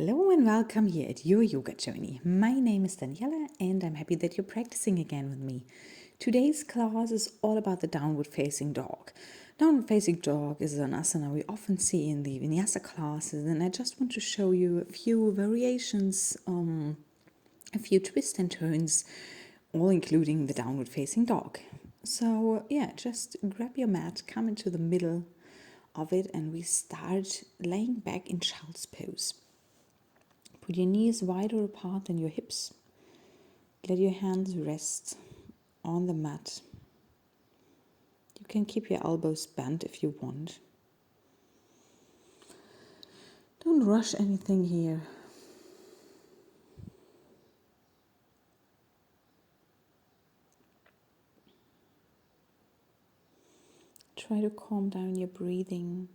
Hello and welcome here at your yoga journey. My name is Daniela and I'm happy that you're practicing again with me. Today's class is all about the downward facing dog. Downward facing dog is an asana we often see in the vinyasa classes, and I just want to show you a few variations, a few twists and turns, all including the downward facing dog. So just grab your mat, come into the middle of it, and we start laying back in child's pose. Put your knees wider apart than your hips. Let your hands rest on the mat. You can keep your elbows bent if you want. Don't rush anything here. Try to calm down your breathing.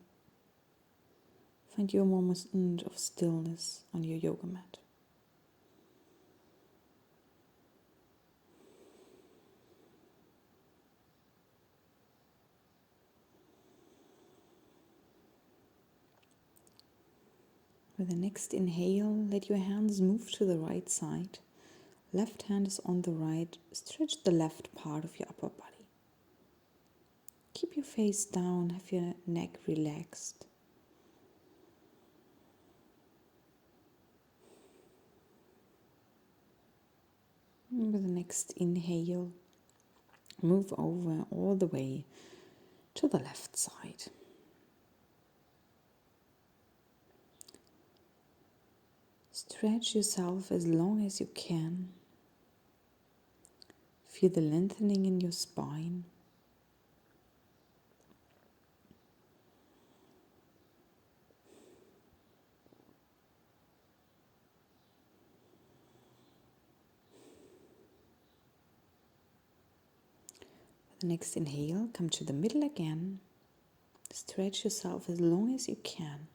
Find your moment of stillness on your yoga mat. With the next inhale, let your hands move to the right side. Left hand is on the right. Stretch the left part of your upper body. Keep your face down, have your neck relaxed. And with the next inhale, move over all the way to the left side. Stretch yourself as long as you can. Feel the lengthening in your spine. With the next inhale, come to the middle again. Stretch yourself as long as you can.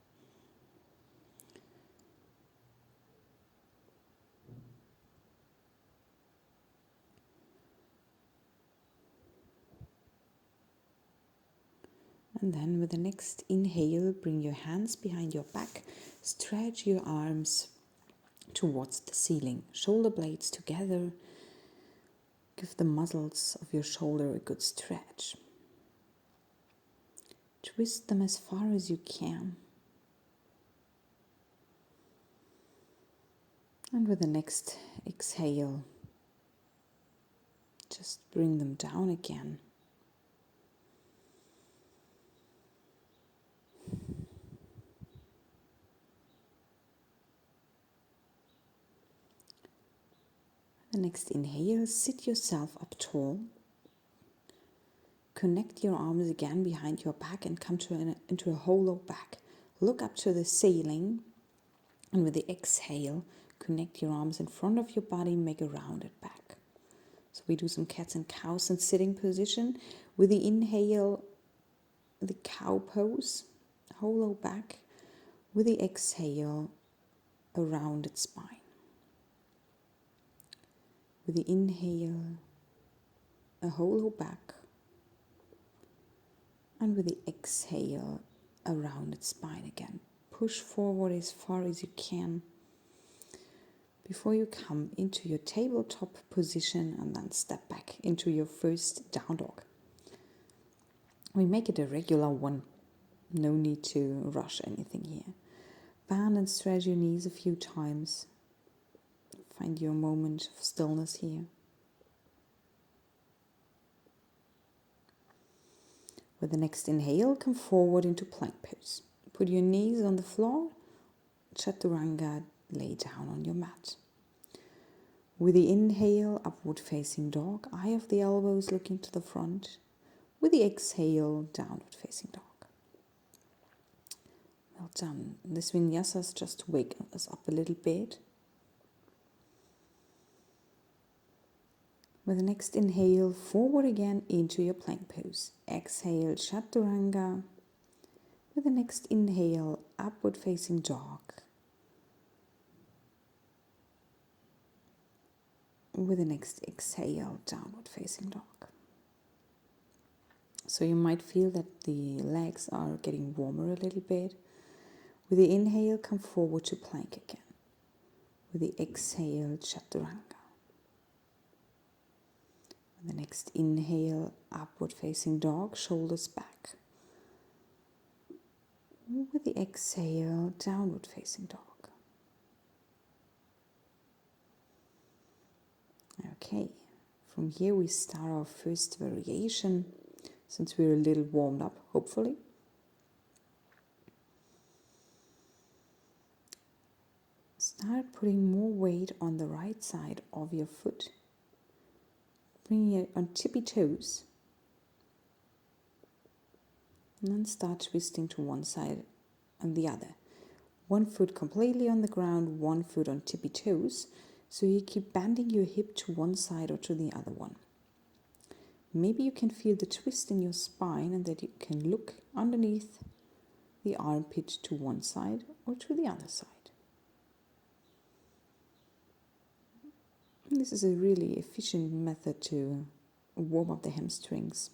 And then with the next inhale, bring your hands behind your back. Stretch your arms towards the ceiling. Shoulder blades together. Give the muscles of your shoulder a good stretch. Twist them as far as you can. And with the next exhale, just bring them down again. The next inhale, sit yourself up tall. Connect your arms again behind your back and come into a hollow back. Look up to the ceiling, and with the exhale, connect your arms in front of your body, make a rounded back. So we do some cats and cows in sitting position. With the inhale, the cow pose, hollow back. With the exhale, a rounded spine. With the inhale, a hollow back. And with the exhale, a rounded spine again. Push forward as far as you can before you come into your tabletop position and then step back into your first down dog. We make it a regular one. No need to rush anything here. Bend and stretch your knees a few times. Find your moment of stillness here. With the next inhale, come forward into plank pose. Put your knees on the floor. Chaturanga, lay down on your mat. With the inhale, upward facing dog, eye of the elbows looking to the front. With the exhale, downward facing dog. Well done. This vinyasa is just to wake us up a little bit. With the next inhale, forward again into your plank pose. Exhale, chaturanga. With the next inhale, upward facing dog. With the next exhale, downward facing dog. So you might feel that the legs are getting warmer a little bit. With the inhale, come forward to plank again. With the exhale, chaturanga. With the next inhale, upward facing dog, shoulders back. With the exhale, downward facing dog. Okay, from here we start our first variation, since we're a little warmed up, hopefully. Start putting more weight on the right side of your foot. Bringing it on tippy toes. And then start twisting to one side and the other. One foot completely on the ground, one foot on tippy toes. So you keep bending your hip to one side or to the other one. Maybe you can feel the twist in your spine and that you can look underneath the armpit to one side or to the other side. And this is a really efficient method to warm up the hamstrings.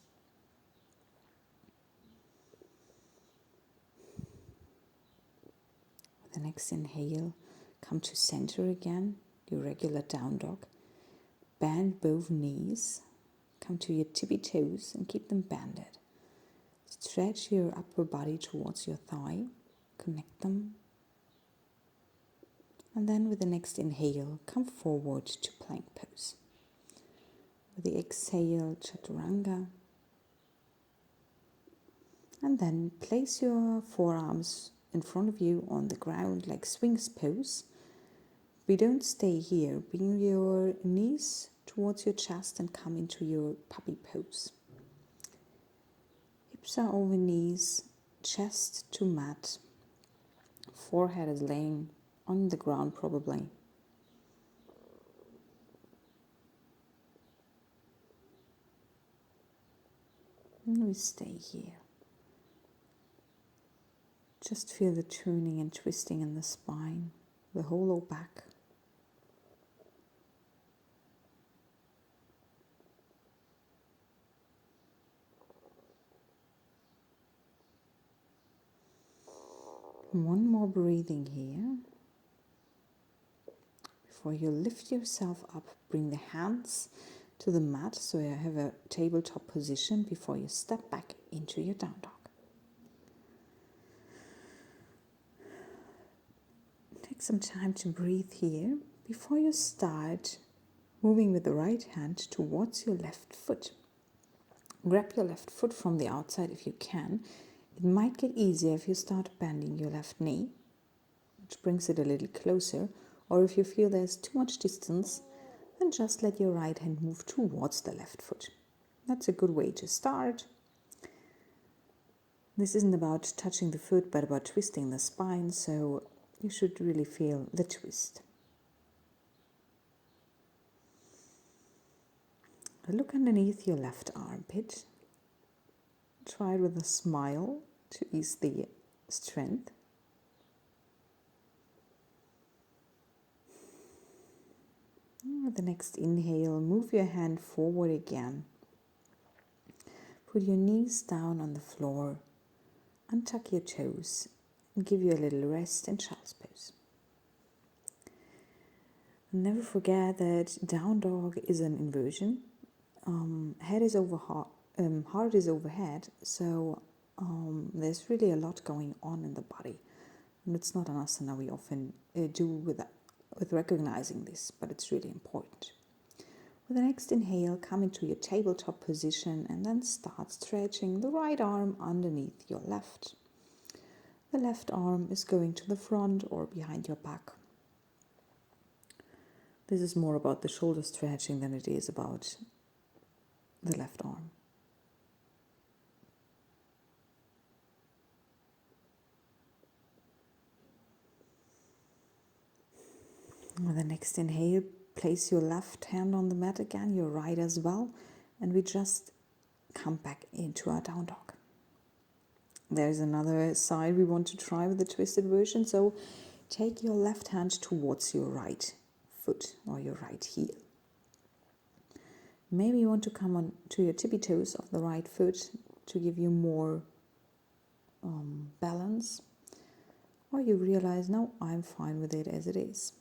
With the next inhale, come to center again, your regular down dog. Bend both knees. Come to your tippy toes and keep them bended. Stretch your upper body towards your thigh. Connect them. And then with the next inhale, come forward to plank pose. With the exhale, chaturanga. And then place your forearms in front of you on the ground like swings pose. We don't stay here. Bring your knees towards your chest and come into your puppy pose. Hips are over knees, chest to mat. Forehead is laying on the ground probably. And we stay here. Just feel the turning and twisting in the spine, the whole low back. One more breathing here. Before you lift yourself up, bring the hands to the mat so you have a tabletop position before you step back into your down dog. Take some time to breathe here before you start moving with the right hand towards your left foot. Grab your left foot from the outside if you can. It might get easier if you start bending your left knee, which brings it a little closer, or if you feel there's too much distance, then just let your right hand move towards the left foot. That's a good way to start. This isn't about touching the foot, but about twisting the spine, so you should really feel the twist. Look underneath your left armpit. Try it with a smile to ease the strength. With the next inhale, move your hand forward again. Put your knees down on the floor, untuck your toes, and give you a little rest in child's pose. And never forget that down dog is an inversion. Head is over heart, heart is overhead, so there's really a lot going on in the body. And it's not an asana we often do with recognizing this, but it's really important. With the next inhale, come into your tabletop position and then start stretching the right arm underneath your left. The left arm is going to the front or behind your back. This is more about the shoulder stretching than it is about the left arm. With the next inhale, place your left hand on the mat again, your right as well, and we just come back into our down dog. There's another side we want to try with the twisted version, so take your left hand towards your right foot or your right heel. Maybe you want to come on to your tippy toes of the right foot to give you more balance. or you realize, no, I'm fine with it as it is.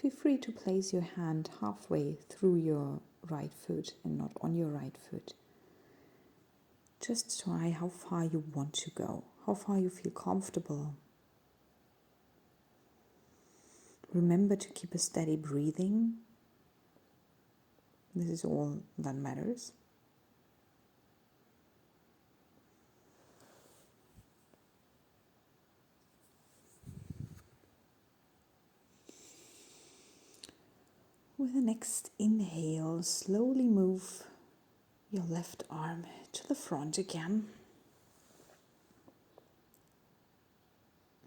Feel free to place your hand halfway through your right foot and not on your right foot. Just try how far you want to go, how far you feel comfortable. Remember to keep a steady breathing. This is all that matters. With the next inhale, slowly move your left arm to the front again.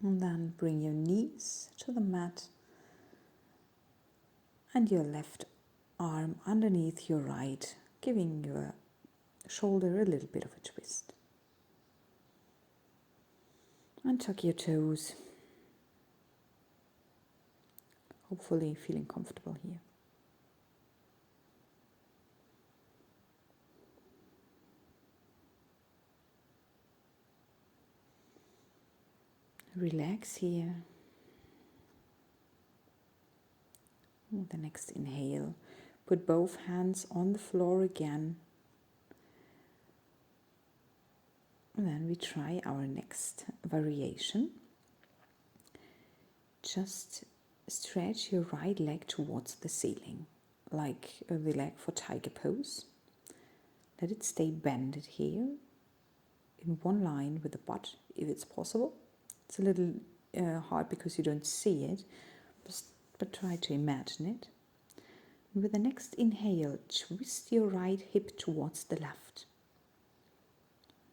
And then bring your knees to the mat and your left arm underneath your right, giving your shoulder a little bit of a twist. And tuck your toes, hopefully feeling comfortable here. Relax here. With the next inhale, put both hands on the floor again. And then we try our next variation. Just stretch your right leg towards the ceiling, like the leg for tiger pose. Let it stay bended here, in one line with the butt, if it's possible. It's a little hard because you don't see it, but try to imagine it. And with the next inhale, twist your right hip towards the left.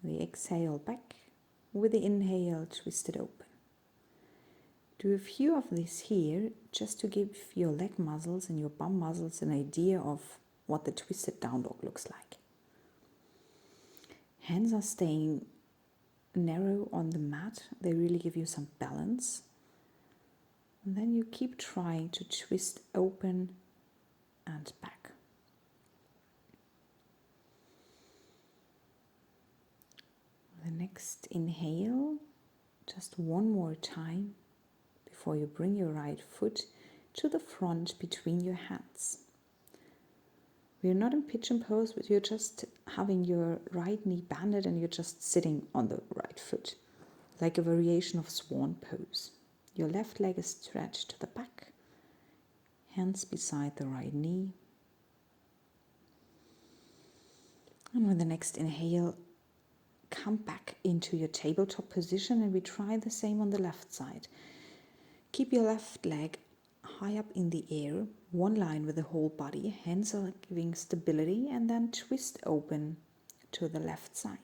The exhale back. With the inhale, twist it open. Do a few of these here, just to give your leg muscles and your bum muscles an idea of what the twisted down dog looks like. Hands are staying narrow on the mat. They really give you some balance. And then you keep trying to twist open and back. The next inhale, just one more time before you bring your right foot to the front between your hands. We're not in pigeon pose, but you're just having your right knee banded and you're just sitting on the right foot, like a variation of swan pose. Your left leg is stretched to the back, hands beside the right knee. And with the next inhale, come back into your tabletop position, and we try the same on the left side. Keep your left leg high up in the air, one line with the whole body. Hands are giving stability, and then twist open to the left side.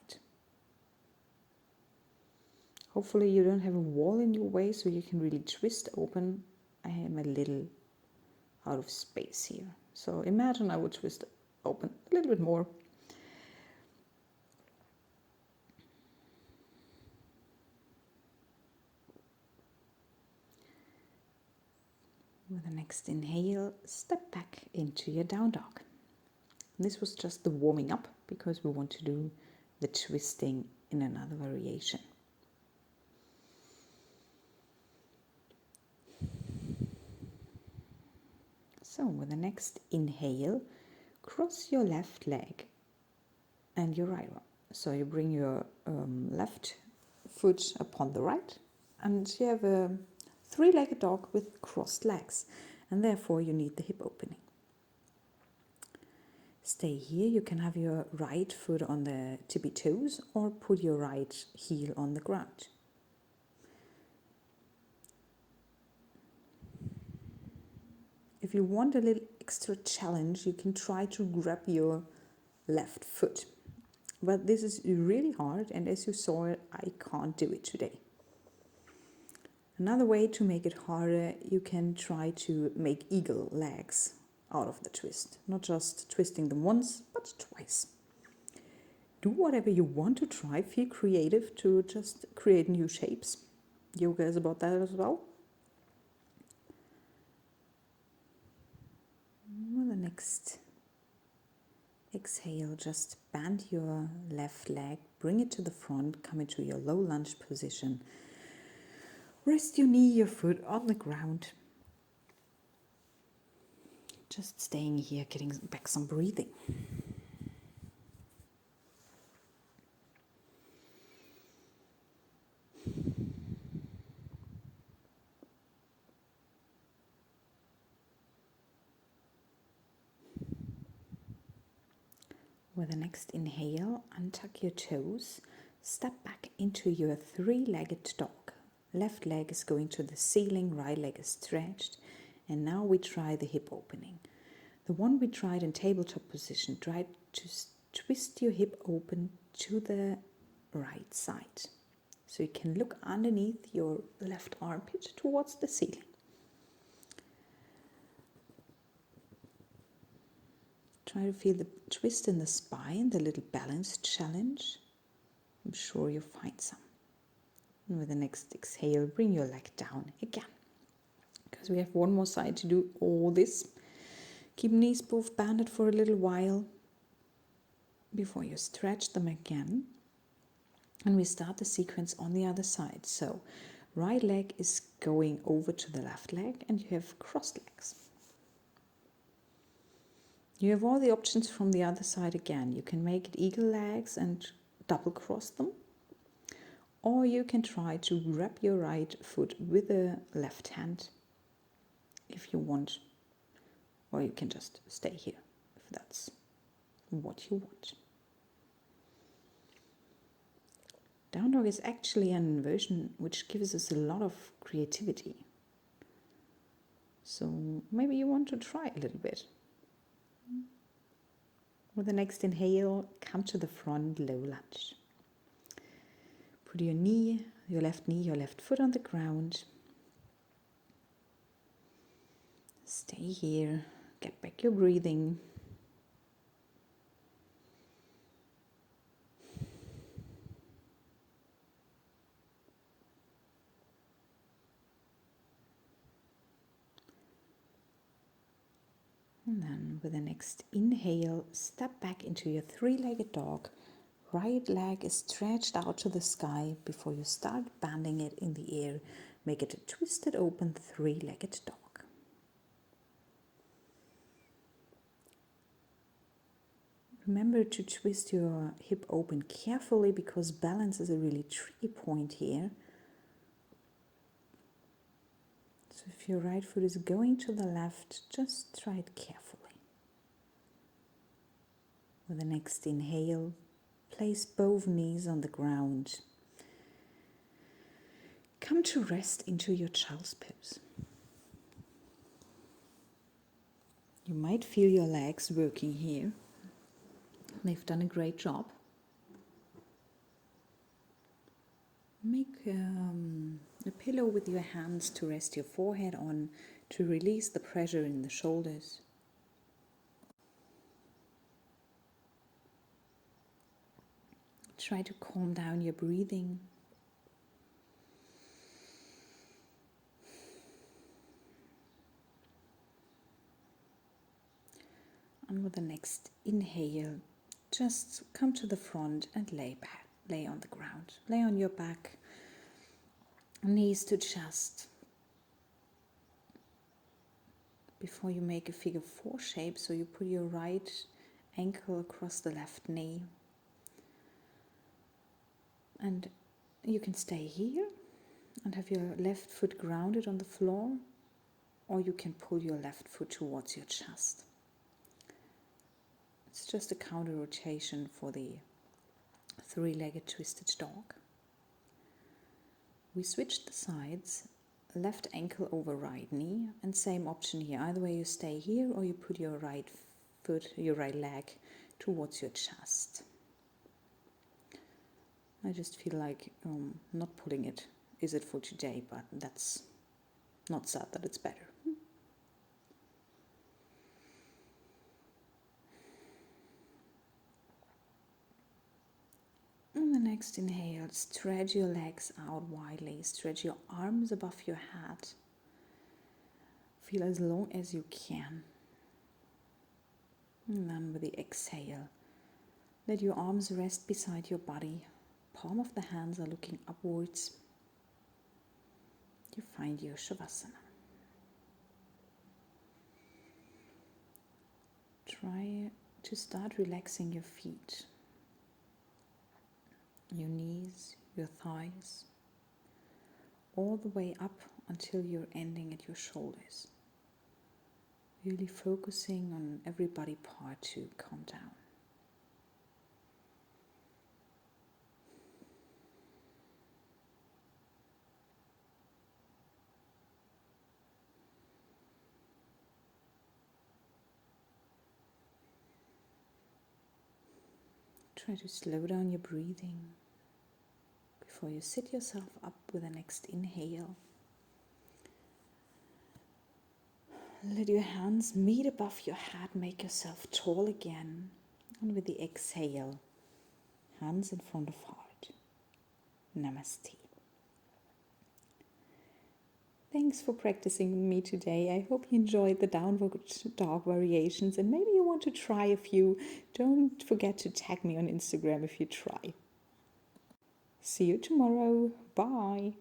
Hopefully you don't have a wall in your way so you can really twist open. I am a little out of space here. So imagine I would twist open a little bit more. With the next inhale, step back into your down dog. This was just the warming up because we want to do the twisting in another variation. So with the next inhale, cross your left leg and your right one. So you bring your left foot upon the right, and you have a three-legged dog with crossed legs, and therefore you need the hip opening. Stay here. You can have your right foot on the tippy toes or put your right heel on the ground. If you want a little extra challenge, you can try to grab your left foot. But this is really hard, and as you saw, I can't do it today. Another way to make it harder, you can try to make eagle legs out of the twist. Not just twisting them once, but twice. Do whatever you want to try. Feel creative to just create new shapes. Yoga is about that as well. Well, the next Exhale, just bend your left leg, bring it to the front, come into your low lunge position. Rest your knee, your foot on the ground. Just staying here, getting back some breathing. With the next inhale, untuck your toes, step back into your three-legged dog. Left leg is going to the ceiling, right leg is stretched, and now we try the hip opening. The one we tried in tabletop position, try to twist your hip open to the right side. So you can look underneath your left armpit towards the ceiling. Try to feel the twist in the spine, the little balance challenge. I'm sure you'll find some. And with the next exhale, bring your leg down again. Because we have one more side to do all this. Keep knees both banded for a little while before you stretch them again. And we start the sequence on the other side. So right leg is going over to the left leg and you have crossed legs. You have all the options from the other side again. You can make it eagle legs and double cross them. Or you can try to wrap your right foot with the left hand if you want. Or you can just stay here if that's what you want. Down dog is actually an inversion which gives us a lot of creativity. So maybe you want to try a little bit. With the next inhale, come to the front, low lunge. Put your left knee, your left foot on the ground. Stay here, get back your breathing. And then with the next inhale, step back into your three-legged dog. Right leg is stretched out to the sky before you start bending it in the air. Make it a twisted open three-legged dog. Remember to twist your hip open carefully because balance is a really tricky point here. So if your right foot is going to the left, just try it carefully. With the next inhale, place both knees on the ground. Come to rest into your child's pose. You might feel your legs working here. They've done a great job. Make a pillow with your hands to rest your forehead on, to release the pressure in the shoulders. Try to calm down your breathing. And with the next inhale, just come to the front and lay on the ground. Lay on your back, knees to chest. Before you make a figure 4 shape, so you put your right ankle across the left knee. And you can stay here and have your left foot grounded on the floor, or you can pull your left foot towards your chest. It's just a counter rotation for the three-legged twisted dog. We switch the sides, left ankle over right knee, and same option here. Either way, you stay here or you put your right foot, your right leg towards your chest. I just feel like not pulling it is it for today, but that's not sad that it's better. On the next inhale, stretch your legs out widely, stretch your arms above your head. Feel as long as you can. And then with the exhale, let your arms rest beside your body. Palm of the hands are looking upwards. You find your Shavasana. Try to start relaxing your feet, your knees, your thighs, all the way up until you're ending at your shoulders. Really focusing on every body part to calm down. Try to slow down your breathing before you sit yourself up with the next inhale. Let your hands meet above your head, make yourself tall again. And with the exhale, hands in front of heart. Namaste. Thanks for practicing with me today. I hope you enjoyed the downward dog variations and maybe you want to try a few. Don't forget to tag me on Instagram if you try. See you tomorrow. Bye.